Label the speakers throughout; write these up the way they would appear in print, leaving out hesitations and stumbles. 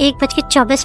Speaker 1: 1:24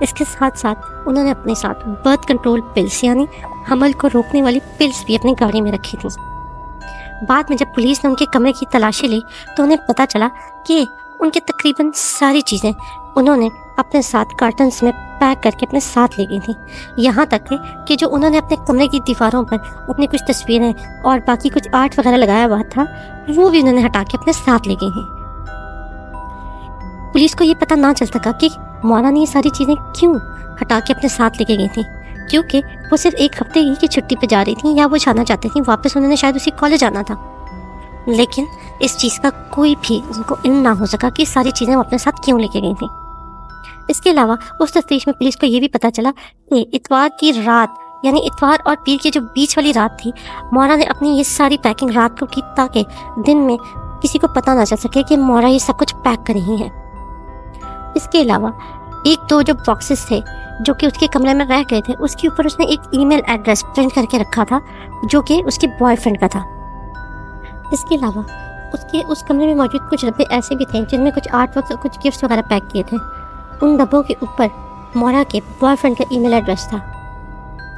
Speaker 1: اس کے ساتھ ساتھ انہوں نے اپنے ساتھ برتھ کنٹرول پلس یعنی حمل کو روکنے والی پلس بھی اپنی گاڑی میں رکھی تھیں۔ بعد میں جب پولیس نے ان کے کمرے کی تلاشی لی تو انہیں پتہ چلا کہ ان کے تقریباً ساری چیزیں انہوں نے اپنے ساتھ کارٹنز میں پیک کر کے اپنے ساتھ لے گئی تھیں، یہاں تک کہ جو انہوں نے اپنے کمرے کی دیواروں پر اپنی کچھ تصویریں اور باقی کچھ آرٹ وغیرہ لگایا ہوا تھا وہ بھی انہوں نے ہٹا کے اپنے ساتھ لے گئی ہیں۔ پولیس کو یہ پتہ نہ چل سکا کہ مونا نے یہ ساری چیزیں کیوں ہٹا کے اپنے ساتھ لے کے گئی تھیں، کیونکہ وہ صرف ایک ہفتے ہی کی چھٹی پہ جا رہی تھیں یا وہ جانا چاہتی تھیں واپس، انہوں نے شاید اسی کالج آنا تھا، لیکن اس چیز کا کوئی بھی ان کو علم نہ ہو سکا کہ ساری چیزیں وہ اپنے ساتھ کیوں لے کے گئی تھیں۔ اس کے علاوہ اس تفتیش میں پولیس کو یہ بھی پتہ چلا کہ اتوار کی رات یعنی اتوار اور پیر کی جو بیچ والی رات تھی، مونا نے اپنی یہ ساری پیکنگ رات کو کی تاکہ دن میں کسی کو پتہ نہ چل سکے کہ مونا یہ سب کچھ پیک کر رہی ہیں۔ اس کے علاوہ ایک دو جو باکسز تھے جو کہ اس کے کمرے میں رہ گئے تھے، اس کے اوپر اس نے ایک ای میل ایڈریس پرنٹ کر کے رکھا تھا جو کہ اس کے بوائے فرینڈ کا تھا۔ اس کے علاوہ اس کمرے میں موجود کچھ ڈبے ایسے بھی تھے جن میں کچھ آرٹ ورک اور کچھ گفٹس وغیرہ پیک کیے تھے، ان ڈبوں کے اوپر مونا کے بوائے فرینڈ کا ای میل ایڈریس تھا،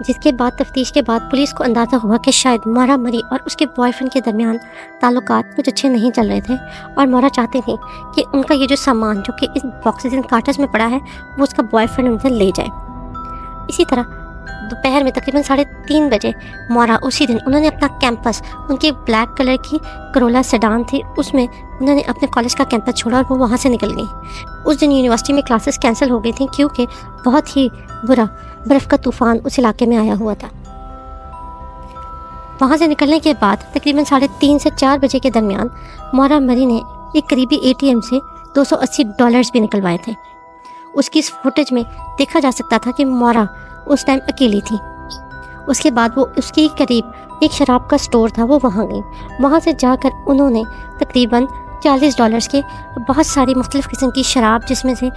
Speaker 1: جس کے بعد تفتیش کے بعد پولیس کو اندازہ ہوا کہ شاید مورا مری اور اس کے بوائے فرینڈ کے درمیان تعلقات کچھ اچھے نہیں چل رہے تھے، اور مورا چاہتے تھے کہ ان کا یہ جو سامان جو کہ اس باکسز ان کارٹرز میں پڑا ہے وہ اس کا بوائے فرینڈ ان سے لے جائے۔ اسی طرح دوپہر میں تقریباً 3:30 بجے مورا اسی دن انہوں نے اپنا کیمپس، ان کی بلیک کلر کی کرولا سیڈان تھی، اس میں انہوں نے اپنے کالج کا کیمپس چھوڑا اور وہ وہاں سے نکل گئی۔ اس دن یونیورسٹی میں کلاسز کینسل ہو گئی تھیں کیونکہ بہت ہی برا برف کا طوفان اس علاقے میں آیا ہوا تھا۔ وہاں سے نکلنے کے بعد تقریباً 3:30 سے 4 بجے کے درمیان مورا مری نے ایک قریبی ATM سے $280 بھی نکلوائے تھے۔ اس کی اس فوٹیج میں دیکھا جا سکتا تھا کہ مورا اس ٹائم اکیلی تھی۔ اس کے بعد وہ اس کے قریب ایک شراب کا سٹور تھا، وہ وہاں گئی۔ وہاں سے جا کر انہوں نے تقریباً $40 کے بہت ساری مختلف قسم کی شراب، جس میں سے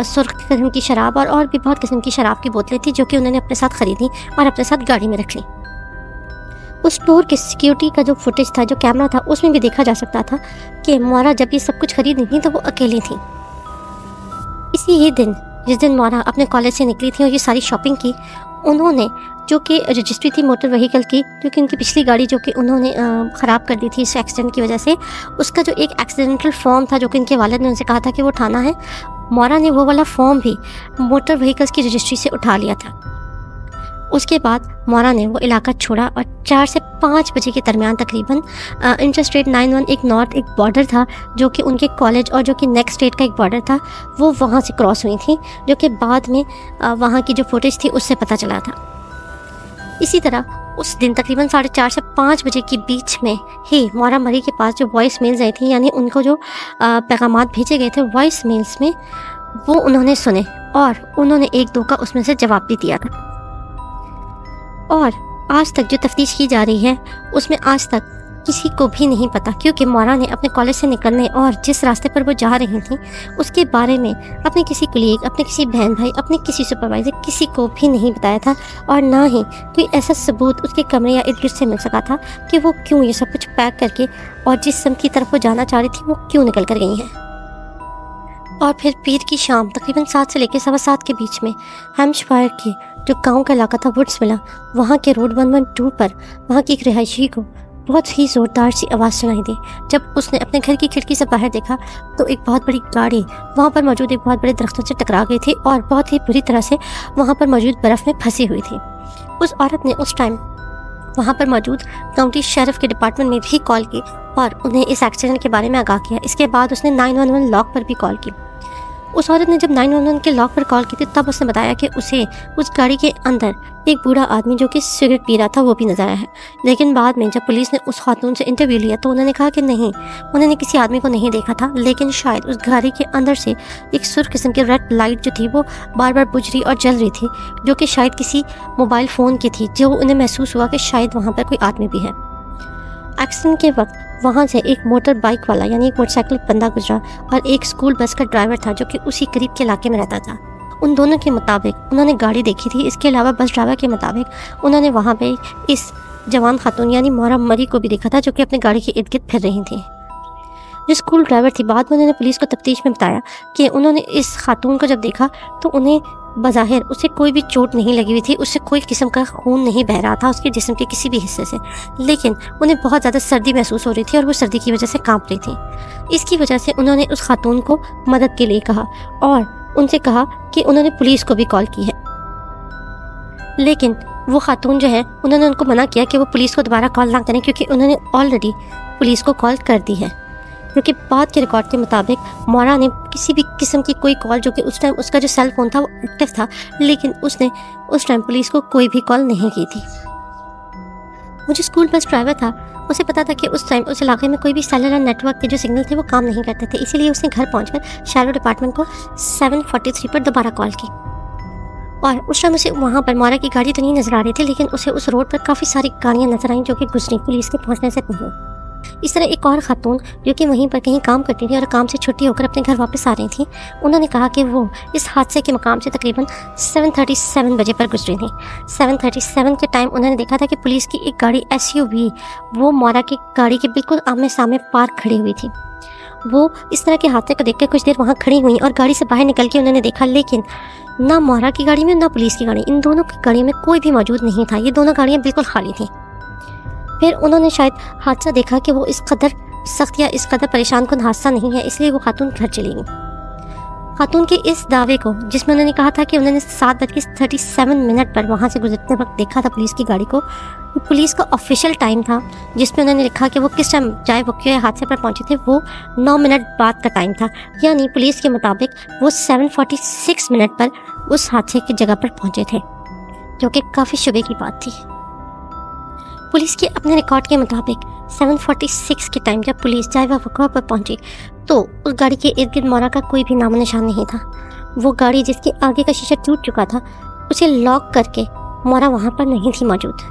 Speaker 1: سرخ قسم کی شراب اور بھی بہت قسم کی شراب کی بوتلیں تھیں جو کہ انہوں نے اپنے ساتھ خریدی اور اپنے ساتھ گاڑی میں رکھ لی۔ اس سٹور کے سیکیورٹی کا جو فوٹیج تھا، جو کیمرہ تھا، اس میں بھی دیکھا جا سکتا تھا کہ مورا جب یہ سب کچھ خرید رہی تھیں تو وہ اکیلی تھیں۔ اسی ہی دن جس دن مورا اپنے کالج سے نکلی تھی اور یہ ساری شاپنگ کی، انہوں نے جو کہ رجسٹری تھی موٹر وہیکل کی، کیونکہ ان کی پچھلی گاڑی جو کہ انہوں نے خراب کر دی تھی اس ایکسیڈنٹ کی وجہ سے، اس کا جو ایک ایکسیڈنٹل فارم تھا جو کہ ان کے والد نے ان سے کہا تھا کہ وہ اٹھانا ہے، مورا نے وہ والا فارم بھی موٹر وہیکلس کی رجسٹری سے اٹھا لیا تھا۔ اس کے بعد مورا نے وہ علاقہ چھوڑا اور 4 سے 5 بجے کے درمیان تقریباً انٹرسٹیٹ 91 ایک نارتھ ایک بارڈر تھا جو کہ ان کے کالج اور جو کہ نیکسٹ اسٹیٹ کا ایک بارڈر تھا، وہ وہاں سے کراس ہوئی تھیں، جو کہ بعد میں وہاں کی جو فوٹیج تھی اس سے پتہ چلا تھا۔ اسی طرح اس دن تقریباً 4:30 سے 5 بجے کے بیچ میں ہی مورا مری کے پاس جو وائس میلز آئی تھیں، یعنی ان کو جو پیغامات بھیجے گئے تھے وائس میلز میں، وہ انہوں نے سنے اور انہوں نے 1-2 کا اس میں سے جواب بھی دیا تھا۔ اور آج تک جو تفتیش کی جا رہی ہے اس میں آج تک کسی کو بھی نہیں پتا، کیونکہ مورا نے اپنے کالج سے نکلنے اور جس راستے پر وہ جا رہی تھیں اس کے بارے میں اپنے کسی کلیگ، اپنے کسی بہن بھائی، اپنے کسی سپروائزر، کسی کو بھی نہیں بتایا تھا، اور نہ ہی کوئی ایسا ثبوت اس کے کمرے یا ارد گرد سے مل سکا تھا کہ وہ کیوں یہ سب کچھ پیک کر کے اور جس سمت کی طرف وہ جانا چاہ رہی تھی وہ کیوں نکل کر گئی ہیں۔ اور پھر پیر کی شام تقریباً 7 سے لے کے 7:15 کے بیچ میں ہیمپشائر کے جو گاؤں کا علاقہ تھا وڈس ولا، وہاں کے روڈ 112 پر وہاں کی ایک رہائشی کو بہت ہی زوردار سی آواز سنائی دی۔ جب اس نے اپنے گھر کی کھڑکی سے باہر دیکھا تو ایک بہت بڑی گاڑی وہاں پر موجود ایک بہت بڑے درختوں سے ٹکرا گئی تھی اور بہت ہی بری طرح سے وہاں پر موجود برف میں پھنسی ہوئی تھی۔ اس عورت نے اس ٹائم وہاں پر موجود کاؤنٹی شیرف کے ڈپارٹمنٹ میں بھی کال کی اور انہیں اس ایکسیڈنٹ کے بارے میں آگاہ کیا۔ اس کے بعد اس نے 911 لاک پر بھی کال کی۔ اس عورت نے جب 911 کے لاک پر کال کی تھی تب اس نے بتایا کہ اسے اس گاڑی کے اندر ایک بوڑھا آدمی جو کہ سگریٹ پی رہا تھا وہ بھی نظر آیا ہے، لیکن بعد میں جب پولیس نے اس خاتون سے انٹرویو لیا تو انہوں نے کہا کہ نہیں، انہوں نے کسی آدمی کو نہیں دیکھا تھا، لیکن شاید اس گاڑی کے اندر سے ایک سرخ قسم کی ریڈ لائٹ جو تھی وہ بار بار بجھ رہی اور جل رہی تھی، جو کہ شاید کسی موبائل فون کی تھی، جو انہیں محسوس ہوا کہ شاید وہاں پر کوئی آدمی بھی ہے۔ ایکسیڈنٹ کے وقت وہاں سے ایک موٹر بائک والا یعنی ایک موٹر سائیکل بندہ گزرا اور ایک اسکول بس کا ڈرائیور تھا جو کہ اسی قریب کے علاقے میں رہتا تھا۔ ان دونوں کے مطابق انہوں نے گاڑی دیکھی تھی۔ اس کے علاوہ بس ڈرائیور کے مطابق انہوں نے وہاں پہ اس جوان خاتون یعنی مورا مری کو بھی دیکھا تھا جو کہ اپنی گاڑی کے ارد گرد پھر رہی تھیں۔ جو اسکول ڈرائیور تھی بعد میں انہوں نے پولیس کو تفتیش میں بتایا کہ انہوں نے اس خاتون کو جب دیکھا تو انہیں بظاہر اسے کوئی بھی چوٹ نہیں لگی ہوئی تھی، اسے کوئی قسم کا خون نہیں بہہ رہا تھا اس کے جسم کے کسی بھی حصے سے، لیکن انہیں بہت زیادہ سردی محسوس ہو رہی تھی اور وہ سردی کی وجہ سے کانپ رہی تھی۔ اس کی وجہ سے انہوں نے اس خاتون کو مدد کے لیے کہا اور ان سے کہا کہ انہوں نے پولیس کو بھی کال کی ہے، لیکن وہ خاتون جو ہے انہوں نے ان کو منع کیا کہ وہ پولیس کو دوبارہ کال نہ کریں، کیونکہ انہوں نے آلریڈی پولیس کو کال کر دی ہے، کیونکہ بعد کے ریکارڈ کے مطابق مورا نے کسی بھی قسم کی کوئی کال، جو کہ اس ٹائم اس کا جو سیل فون تھا وہ ایکٹیو تھا، لیکن اس نے اس ٹائم پولیس کو کوئی بھی کال نہیں کی تھی۔ وہ جو اسکول بس ڈرائیور تھا اسے پتا تھا کہ اس ٹائم اس علاقے میں کوئی بھی سیلولر نیٹ ورک کے جو سگنل تھے وہ کام نہیں کرتے تھے، اسی لیے اس نے گھر پہنچ کر شیرو ڈپارٹمنٹ کو 743 پر دوبارہ کال کی، اور اس ٹائم اسے وہاں پر مورا کی گاڑی تو نہیں نظر آ رہی تھی، لیکن اسے اس روڈ پر کافی ساری گاڑیاں نظر آئیں جو کہ گزری پولیس کے پہنچنے سے پہلے۔ اس طرح ایک اور خاتون جو کہ وہیں پر کہیں کام کرتی تھی اور کام سے چھٹی ہو کر اپنے گھر واپس آ رہی تھی، انہوں نے کہا کہ وہ اس حادثے کے مقام سے تقریباً 7:37 بجے پر گزری تھی۔ 7:37 کے ٹائم انہوں نے دیکھا تھا کہ پولیس کی ایک گاڑی SUV وہ مورا کی گاڑی کے بالکل آمنے سامنے پارک کھڑی ہوئی تھی۔ وہ اس طرح کے حادثے کو دیکھ کر کچھ دیر وہاں کھڑی ہوئی اور گاڑی سے باہر نکل کے انہوں نے دیکھا، لیکن نہ مورا کی گاڑی میں نہ پولیس کی گاڑی، ان دونوں کی گاڑیوں میں کوئی بھی موجود نہیں تھا، یہ دونوں گاڑیاں بالکل خالی تھیں۔ پھر انہوں نے شاید حادثہ دیکھا کہ وہ اس قدر سخت یا اس قدر پریشان کن حادثہ نہیں ہے، اس لیے وہ خاتون گھر چلی گئی۔ خاتون کے اس دعوے کو، جس میں انہوں نے کہا تھا کہ انہوں نے 7:37 پر وہاں سے گزرتے وقت دیکھا تھا پولیس کی گاڑی کو، پولیس کا آفیشیل ٹائم تھا جس میں انہوں نے لکھا کہ وہ کس ٹائم جائے وقوع حادثے پر پہنچے تھے، وہ 9 منٹ بعد کا ٹائم تھا، یعنی پولیس کے مطابق وہ 7:46 پر اس حادثے کی جگہ پر پہنچے تھے، جو کہ کافی شبے کی بات تھی۔ پولیس کے اپنے ریکارڈ کے مطابق 7:46 کے ٹائم جب پولیس جائے وقوع پر پہنچی تو اس گاڑی کے ارد گرد مورا کا کوئی بھی نام و نشان نہیں تھا۔ وہ گاڑی جس کے آگے کا شیشہ ٹوٹ چکا تھا اسے لاک کر کے مورا وہاں پر نہیں تھی موجود۔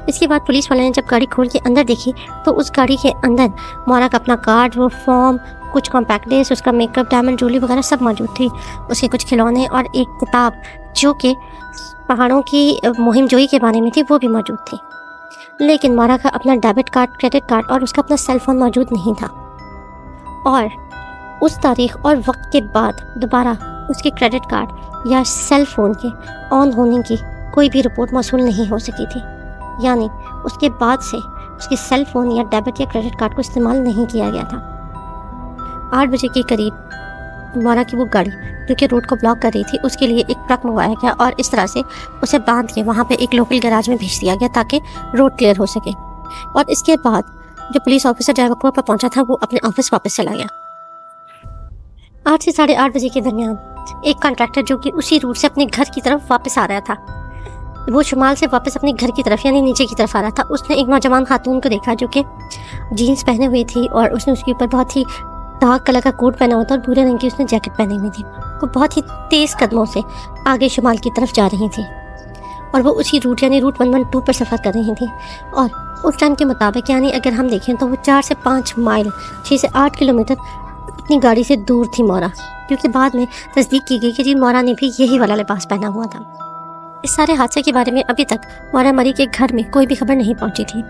Speaker 1: اس کے بعد پولیس والے نے جب گاڑی کھول کے اندر دیکھی تو اس گاڑی کے اندر مورا کا اپنا کارڈ، وہ فارم، کچھ کمپیکٹ ڈیز، اس کا میک اپ، ڈائمنڈ جویلری وغیرہ سب موجود تھی، اس کے کچھ کھلونے اور ایک کتاب جو کہ پہاڑوں کی مہم جوئی کے بارے میں تھی وہ بھی موجود تھی، لیکن مورا کا اپنا ڈیبٹ کارڈ، کریڈٹ کارڈ اور اس کا اپنا سیل فون موجود نہیں تھا، اور اس تاریخ اور وقت کے بعد دوبارہ اس کے کریڈٹ کارڈ یا سیل فون کے آن ہونے کی کوئی بھی رپورٹ موصول نہیں ہو سکی تھی، یعنی اس کے بعد سے اس کے سیل فون یا ڈیبٹ یا کریڈٹ کارڈ کو استعمال نہیں کیا گیا تھا۔ 8 بجے کے قریب مورا کی وہ گاڑی جو کہ روڈ کو بلاک کر رہی تھی اس کے لیے ایک ٹرک منگوایا گیا اور اس طرح سے اسے باندھ کے وہاں پہ ایک لوکل گیراج میں بھیج دیا گیا تاکہ روڈ کلیئر ہو سکے، اور اس کے بعد جو پولیس آفیسر جائے وقوع پر پہنچا تھا وہ اپنے آفس واپس چلا گیا۔ 8 سے 8:30 بجے کے درمیان ایک کانٹریکٹر جو کہ اسی روٹ سے اپنے گھر کی طرف واپس آ رہا تھا، وہ شمال سے واپس اپنے گھر کی طرف یعنی نیچے کی طرف آ رہا تھا، اس نے ایک نوجوان خاتون کو دیکھا جو کہ جینس پہنے ہوئی تھی اور اس نے اس کے اوپر بہت ہی ڈارک کلر کا کوٹ پہنا ہوا تھا اور بھورے رنگ کی اس نے جیکٹ پہنی ہوئی تھی۔ وہ بہت ہی تیز قدموں سے آگے شمال کی طرف جا رہی تھی اور وہ اسی روٹ یعنی روٹ 112 پر سفر کر رہی تھی، اور اس ٹائم کے مطابق یعنی اگر ہم دیکھیں تو وہ 4 سے 5 مائل 6 سے 8 کلومیٹر اپنی گاڑی سے دور تھی مورا، کیونکہ بعد میں تصدیق کی گئی کہ جی مورا نے بھی یہی والا لباس پہنا ہوا تھا۔ اس سارے حادثے کے بارے میں ابھی تک مورا مری کے گھر میں کوئی بھی خبر نہیں پہنچی تھی۔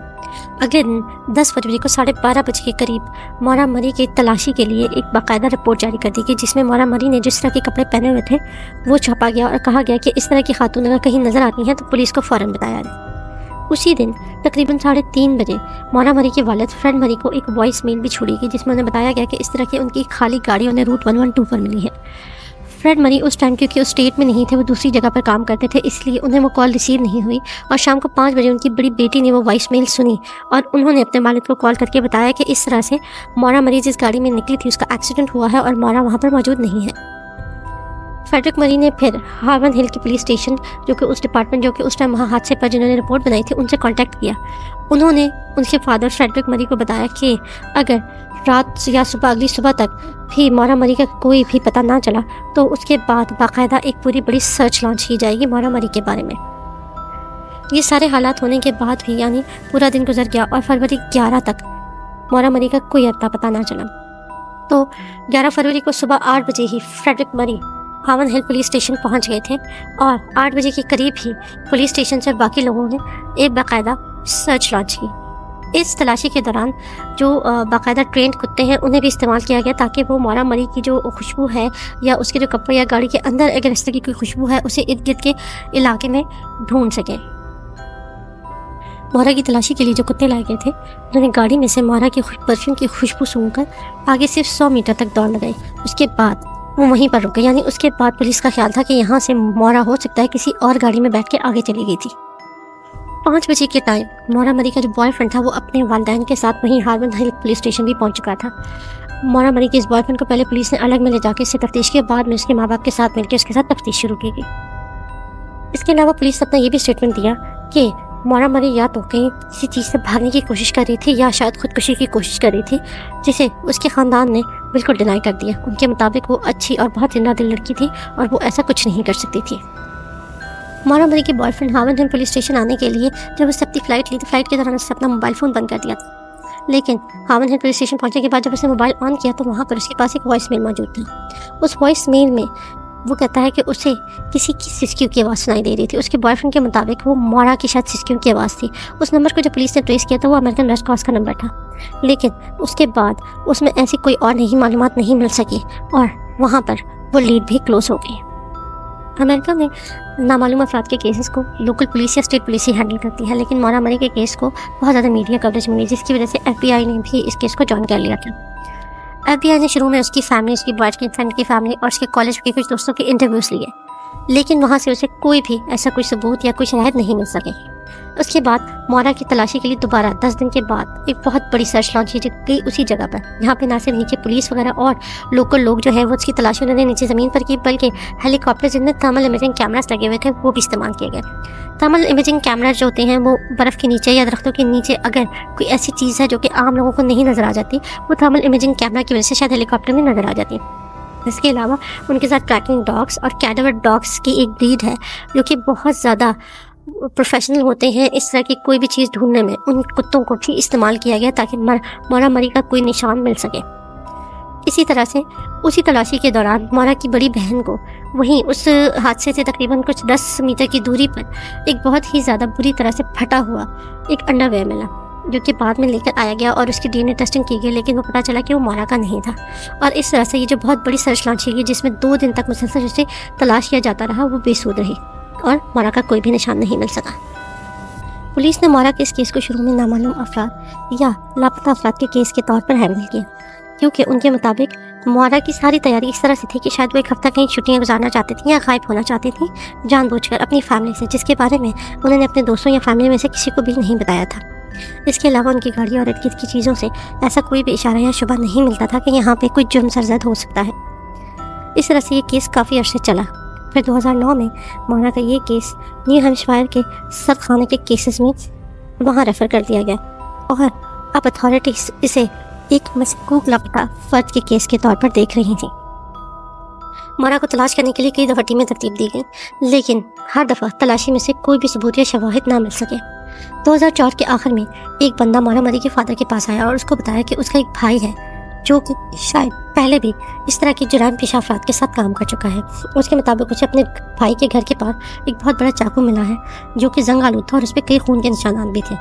Speaker 1: اگلے دن 10 فروری کو 12:30 بجے کے قریب مورا مری کی تلاشی کے لیے ایک باقاعدہ رپورٹ جاری کر دی گئی، جس میں مورا مری نے جس طرح کے کپڑے پہنے ہوئے تھے وہ چھاپا گیا اور کہا گیا کہ اس طرح کی خاتون اگر کہیں نظر آتی ہیں تو پولیس کو فوراً بتایا جائے۔ اسی دن تقریباً 3:30 بجے مورا مری کے والد فرینڈ مری کو ایک وائس میل بھی چھوڑی گئی جس میں انہیں بتایا گیا کہ اس طرح کی ان کی خالی گاڑی انہیں روٹ 112 پر ملی ہے۔ فرینڈ مری اس ٹائم کیونکہ اس اسٹیٹ میں نہیں تھے، وہ دوسری جگہ پر کام کرتے تھے، اس لیے انہیں وہ کال ریسیو نہیں ہوئی، اور شام کو 5 بجے ان کی بڑی بیٹی نے وہ وائس میل سنی اور انہوں نے اپنے والد کو کال کر کے بتایا کہ اس طرح سے مورا مری جس گاڑی میں نکلی تھی اس کا ایکسیڈنٹ ہوا ہے اور مورا وہاں پر موجود نہیں ہے۔ فریڈرک مری نے پھر ہارون ہل کی پولیس اسٹیشن جو کہ اس ڈپارٹمنٹ جو کہ اس ٹائم وہاں حادثے پر جنہوں نے رپورٹ بنائی تھی ان سے کانٹیکٹ کیا۔ انہوں نے ان کے فادر فریڈرک مری کو بتایا کہ اگر رات یا اگلی صبح تک بھی مورا مری کا کوئی بھی پتہ نہ چلا تو اس کے بعد باقاعدہ ایک پوری بڑی سرچ لانچ کی جائے گی مورا مری کے بارے میں۔ یہ سارے حالات ہونے کے بعد بھی یعنی پورا دن گزر گیا اور فروری 11 تک مورا مری کا کوئی اتا پتہ نہ چلا، تو 11 فروری کو صبح 8 بجے ہی فریڈرک مری ہاون ہل پولیس اسٹیشن پہنچ گئے تھے، اور 8 بجے کے قریب ہی پولیس اسٹیشن سے باقی لوگوں نے ایک باقاعدہ سرچ لانچ کی۔ اس تلاشی کے دوران جو باقاعدہ ٹرینڈ کتے ہیں انہیں بھی استعمال کیا گیا تاکہ وہ مورا مری کی جو خوشبو ہے یا اس کے جو کپڑے یا گاڑی کے اندر اگر اس طرح کی کوئی خوشبو ہے اسے ارد گرد کے علاقے میں ڈھونڈ سکیں۔ مورا کی تلاشی کے لیے جو کتے لائے گئے تھے انہوں نے گاڑی میں سے مورا کی پرفیوم کی خوشبو سونگھ کر آگے صرف 100 میٹر تک دوڑ لگائی۔ اس کے بعد وہ وہیں پر رک گئے، یعنی اس کے بعد پولیس کا خیال تھا کہ یہاں سے مورا ہو سکتا ہے کسی اور گاڑی میں بیٹھ کے آگے چلی گئی تھی۔ 5 بجے کے ٹائم مورا مری کا جو بوائے فرینڈ تھا وہ اپنے والدین کے ساتھ وہیں ہارون ہل پولیس اسٹیشن بھی پہنچ چکا تھا۔ مورا مری کے اس بوائے فرینڈ کو پہلے پولیس نے الگ میں لے جا کے اس سے تفتیش کے بعد میں اس کے ماں باپ کے ساتھ مل کے اس کے ساتھ تفتیش شروع کی گئی۔ اس کے علاوہ پولیس نے اپنا یہ بھی اسٹیٹمنٹ دیا کہ مورا مری یا تو کہیں کسی چیز سے بھاگنے کی کوشش کر رہی تھی یا شاید خودکشی کی کوشش کر رہی تھی، جسے اس کے خاندان نے بالکل ڈینائی کر دیا۔ ان کے مطابق وہ اچھی اور بہت زندہ دل لڑکی تھی اور وہ ایسا کچھ نہیں کر سکتی تھی۔ مورا مری کے بوائے فرینڈ ہارون ہل پولیس اسٹیشن آنے کے لیے جب اس نے اپنی فلائٹ لی تو فلائٹ کے دوران اس نے اپنا موبائل فون بند کر دیا تھا، لیکن ہارون ہل پولیس اسٹیشن پہنچنے کے بعد جب اس نے موبائل آن کیا تو وہاں پر اس کے پاس ایک وائس میل موجود تھا۔ اس وائس میل میں وہ کہتا ہے کہ اسے کسی کی سسکیوں کی آواز سنائی دے رہی تھی۔ اس کے بوائے فرینڈ کے مطابق وہ مورا کی شاید سسکیوں کی آواز تھی۔ اس نمبر کو جب پولیس نے ٹریس کیا تو وہ امریکن ریڈ کراس کا نمبر تھا، لیکن اس کے بعد اس میں ایسی کوئی اور نہیں معلومات نہیں مل سکی اور وہاں پر وہ لیڈ بھی کلوز ہو گئی۔ امریکہ میں نامعلوم افراد کے کیسز کو لوکل پولیس یا اسٹیٹ پولیس ہی ہینڈل کرتی ہے، لیکن مورا مری کے کیس کو بہت زیادہ میڈیا کوریج ملی، جس کی وجہ سے FBI نے بھی اس کیس کو جوائن کر لیا تھا۔ FBI نے شروع میں اس کی فیملی، اس کی بوائے فرینڈ کی فیملی اور اس کے کالج کے کچھ دوستوں کے انٹرویوز لیے، لیکن وہاں سے اسے کوئی بھی ایسا کوئی ثبوت یا کوئی شواہد نہیں مل سکے۔ اس کے بعد مورا کی تلاشی کے لیے دوبارہ 10 دن کے بعد ایک بہت بڑی سرچ لانچ کی گئی اسی جگہ پر، جہاں پہ نہ صرف نیچے پولیس وغیرہ اور لوکل لوگ جو ہے وہ اس کی تلاشی انہوں نے نیچے زمین پر کی، بلکہ ہیلی کاپٹر جن میں تھرمل امیجنگ کیمراز لگے ہوئے تھے وہ بھی استعمال کیے گئے۔ تھرمل امیجنگ کیمراز جو ہوتے ہیں وہ برف کے نیچے یا درختوں کے نیچے اگر کوئی ایسی چیز ہے جو کہ عام لوگوں کو نہیں نظر آ جاتی، وہ تھرمل امیجنگ کیمرا کی وجہ سے شاید ہیلی کاپٹر میں نظر آ جاتی ہے۔ اس کے علاوہ ان کے ساتھ ٹریکنگ ڈاگس اور کیڈاور ڈاگس کی ایک بریڈ ہے جو کہ بہت زیادہ پروفیشنل ہوتے ہیں اس طرح کی کوئی بھی چیز ڈھونڈنے میں۔ ان کتوں کو بھی استعمال کیا گیا تاکہ مورا مری کا کوئی نشان مل سکے۔ اسی طرح سے اسی تلاشی کے دوران مورا کی بڑی بہن کو وہیں اس حادثے سے تقریباً کچھ 10 میٹر کی دوری پر ایک بہت ہی زیادہ بری طرح سے پھٹا ہوا ایک انڈر ویئر ملا، جو کہ بعد میں لے کر آیا گیا اور اس کی DNA ٹیسٹنگ کی گئی، لیکن وہ پتہ چلا کہ وہ مورا کا نہیں تھا۔ اور اس طرح سے یہ جو بہت بڑی سرچ لانچ کی گئی جس میں 2 دن تک مسلسل اسے تلاش کیا جاتا رہا، وہ بے سود رہی اور مورا کا کوئی بھی نشان نہیں مل سکا۔ پولیس نے مورا کے اس کیس کو شروع میں نامعلوم افراد یا لاپتہ افراد کے کیس کے طور پر ہینڈل کیا، کیونکہ ان کے مطابق مورا کی ساری تیاری اس طرح سے تھی کہ شاید وہ ایک ہفتہ کہیں چھٹیاں گزارنا چاہتی تھیں یا غائب ہونا چاہتی تھیں جان بوجھ کر اپنی فیملی سے، جس کے بارے میں انہوں نے اپنے دوستوں یا فیملی میں سے کسی کو بھی نہیں بتایا تھا۔ اس کے علاوہ ان کی گاڑی اور ارد گرد کی چیزوں سے ایسا کوئی بھی اشارہ یا شبہ نہیں ملتا تھا کہ یہاں پہ کوئی جرم سرزد ہو سکتا ہے۔ اس طرح سے یہ کیس کافی عرصے چلا۔ پھر 2009 میں مورا کا یہ کیس نیو ہیمپشائر کے سرد خانے کے کیسز میں وہاں ریفر کر دیا گیا اور اب اتھارٹیز اسے ایک مشکوک لاپتہ فرد کے کیس کے طور پر دیکھ رہی تھیں۔ مورا کو تلاش کرنے کے لیے کئی دفعہ ٹیمیں ترتیب دی گئیں، لیکن ہر دفعہ تلاشی میں سے کوئی بھی ثبوت یا شواہد نہ مل سکے۔ 2004 کے آخر میں ایک بندہ مورا مری کے فادر کے پاس آیا اور اس کو بتایا کہ اس کا ایک بھائی ہے جو کہ شاید پہلے بھی اس طرح کی جرائم پیشہ افراد کے ساتھ کام کر چکا ہے۔ اس کے مطابق اسے اپنے بھائی کے گھر کے پاس ایک بہت بڑا چاقو ملا ہے جو کہ زنگ آلود تھا اور اس پہ کئی خون کے نشانات بھی تھے۔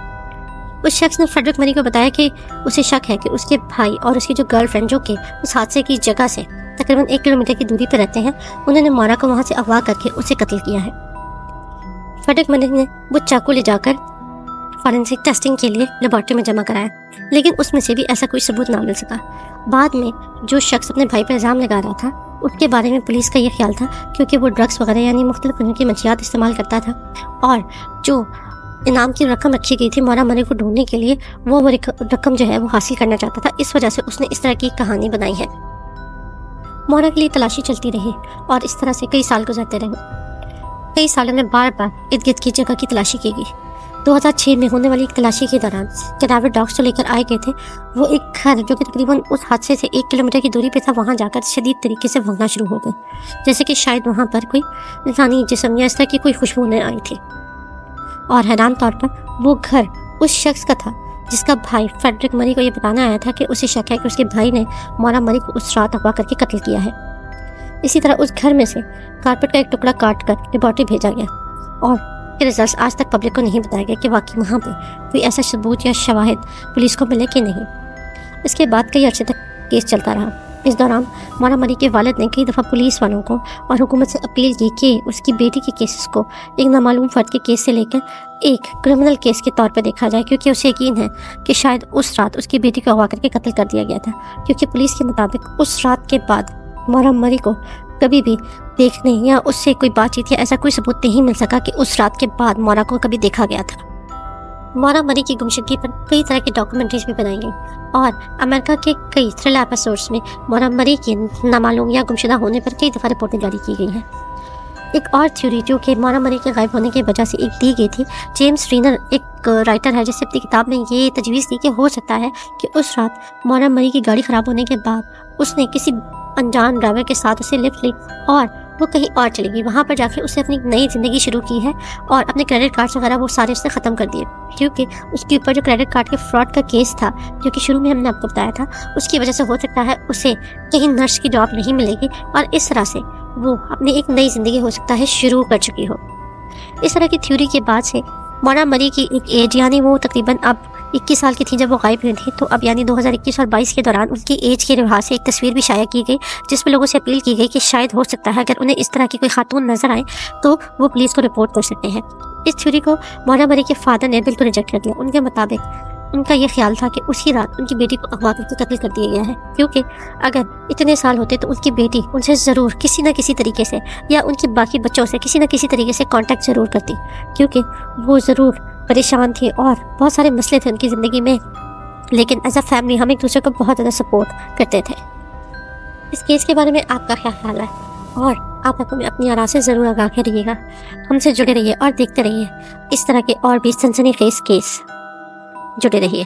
Speaker 1: اس شخص نے فریڈرک مری کو بتایا کہ اسے شک ہے کہ اس کے بھائی اور اس کی جو گرل فرینڈ جو کہ اس حادثے کی جگہ سے تقریباً 1 کلومیٹر کی دوری پہ رہتے ہیں، انہوں نے مورا کو وہاں سے اغوا کر کے اسے قتل کیا ہے۔ فریڈرک مری نے وہ چاقو لے جا کر فارنسک ٹیسٹنگ کے لیے لیبارٹری میں جمع کرایا، لیکن اس میں سے بھی ایسا کوئی ثبوت نہ مل سکا۔ بعد میں جو شخص اپنے بھائی پر الزام لگا رہا تھا اس کے بارے میں پولیس کا یہ خیال تھا کیونکہ وہ ڈرگس وغیرہ یعنی مختلف قسم کی منشیات استعمال کرتا تھا اور جو انعام کی رقم رکھی گئی تھی مورا مری کو ڈھونڈنے کے لیے وہ رقم جو ہے وہ حاصل کرنا چاہتا تھا، اس وجہ سے اس نے اس طرح کی کہانی بنائی ہے۔ مورا کے لیے تلاشی چلتی رہی اور اس طرح سے کئی سال گزرتے رہے۔ کئی سالوں میں بار بار ارد گرد کی جگہ کی تلاشی کی گئی۔ 2006 میں ہونے والی ایک تلاشی کے دوران کیڈاور ڈاگس جو لے کر آئے گئے تھے وہ ایک گھر جو کہ تقریباً اس حادثے سے 1 کلومیٹر کی دوری پہ تھا وہاں جا کر شدید طریقے سے بھونکنا شروع ہو گئے، جیسے کہ شاید وہاں پر کوئی انسانی جسم یا اس طرح کی کوئی خوشبو نہ آئی تھی۔ اور حیران طور پر وہ گھر اس شخص کا تھا جس کا بھائی فریڈرک مری کو یہ بتانا آیا تھا کہ اسے شک ہے کہ اس کے بھائی نے مورا مری کو اس رات اغوا کر کے قتل کیا ہے۔ اسی طرح اس گھر میں سے کارپیٹ کا ایک ٹکڑا کاٹ کر لیبارٹری بھیجا گیا اور کے ریزلٹس آج تک پبلک کو نہیں بتایا گیا کہ واقعی وہاں پہ کوئی ایسا ثبوت یا شواہد پولیس کو ملے کہ نہیں۔ اس کے بعد کئی عرصے تک کیس چلتا رہا۔ اس دوران مورا مری کے والد نے کئی دفعہ پولیس والوں کو اور حکومت سے اپیل کی کہ اس کی بیٹی کے کیسز کو ایک نامعلوم فرد کے کیس سے لے کر ایک کرمنل کیس کے طور پر دیکھا جائے، کیونکہ اسے یقین ہے کہ شاید اس رات اس کی بیٹی کو اغوا کر کے قتل کر دیا گیا تھا، کیونکہ پولیس کے مطابق اس رات کے بعد مورا مری کو کبھی بھی دیکھنے یا اس سے کوئی بات چیت یا ایسا کوئی ثبوت نہیں مل سکا کہ اس رات کے بعد مورا کو کبھی دیکھا گیا تھا۔ مورا مری کی گمشدگی پر کئی طرح کی ڈاکومنٹریز بھی بنائی گئیں اور امریکہ کے کئی تھرل ایپیسوڈز میں مورا مری کے نامعلوم یا گمشدہ ہونے پر کئی دفعہ رپورٹیں جاری کی گئی ہیں۔ ایک اور تھیوری جو کہ مورا مری کے غائب ہونے کی وجہ سے ایک دی گئی تھی، جیمس رینر ایک رائٹر ہے جس نے اپنی کتاب میں یہ تجویز دی کہ ہو سکتا ہے کہ اس رات مورا مری کی گاڑی خراب ہونے کے بعد اس نے کسی انجان ڈرائیور کے ساتھ اسے لفٹ لی اور وہ کہیں اور چلی گئی، وہاں پر جا کے اسے اپنی نئی زندگی شروع کی ہے اور اپنے کریڈٹ کارڈز وغیرہ وہ سارے اس نے ختم کر دیے، کیونکہ اس کے اوپر جو کریڈٹ کارڈ کے فراڈ کا کیس تھا جو کہ شروع میں ہم نے آپ کو بتایا تھا، اس کی وجہ سے ہو سکتا ہے اسے کہیں نرس کی جاب نہیں ملے گی اور اس طرح سے وہ اپنی ایک نئی زندگی ہو سکتا ہے شروع کر چکی ہو۔ اس طرح کی تھیوری کے بعد سے مورا مری کی ایک ایج یعنی وہ تقریباً اب 21 سال کی تھی جب وہ غائب ہوئی تھی، تو اب یعنی 2021 اور 22 کے دوران ان کی ایج کے لحاظ سے ایک تصویر بھی شائع کی گئی جس میں لوگوں سے اپیل کی گئی کہ شاید ہو سکتا ہے اگر انہیں اس طرح کی کوئی خاتون نظر آئے تو وہ پولیس کو رپورٹ کر سکتے ہیں۔ اس تھیوری کو مورا مری کے فادر نے بالکل ریجیکٹ کر دیا۔ ان کے مطابق ان کا یہ خیال تھا کہ اسی رات ان کی بیٹی کو اغوا کر کے قتل کر دیا گیا ہے، کیونکہ اگر اتنے سال ہوتے تو ان کی بیٹی ان سے ضرور کسی نہ کسی طریقے سے یا ان کے باقی بچوں سے کسی نہ کسی طریقے سے کانٹیکٹ ضرور کرتی، کیونکہ وہ ضرور پریشان تھی اور بہت سارے مسئلے تھے ان کی زندگی میں، لیکن ایز اے فیملی ہم ایک دوسرے کو بہت زیادہ سپورٹ کرتے تھے۔ اس کیس کے بارے میں آپ کا کیا خیال ہے؟ اور آپ ہمیں اپنی آراء سے ضرور آگاہ رہیے گا، ہم سے جڑے رہیے اور دیکھتے رہیے اس طرح کے اور بھی سنسنی خیز کیس، جڑے رہیے۔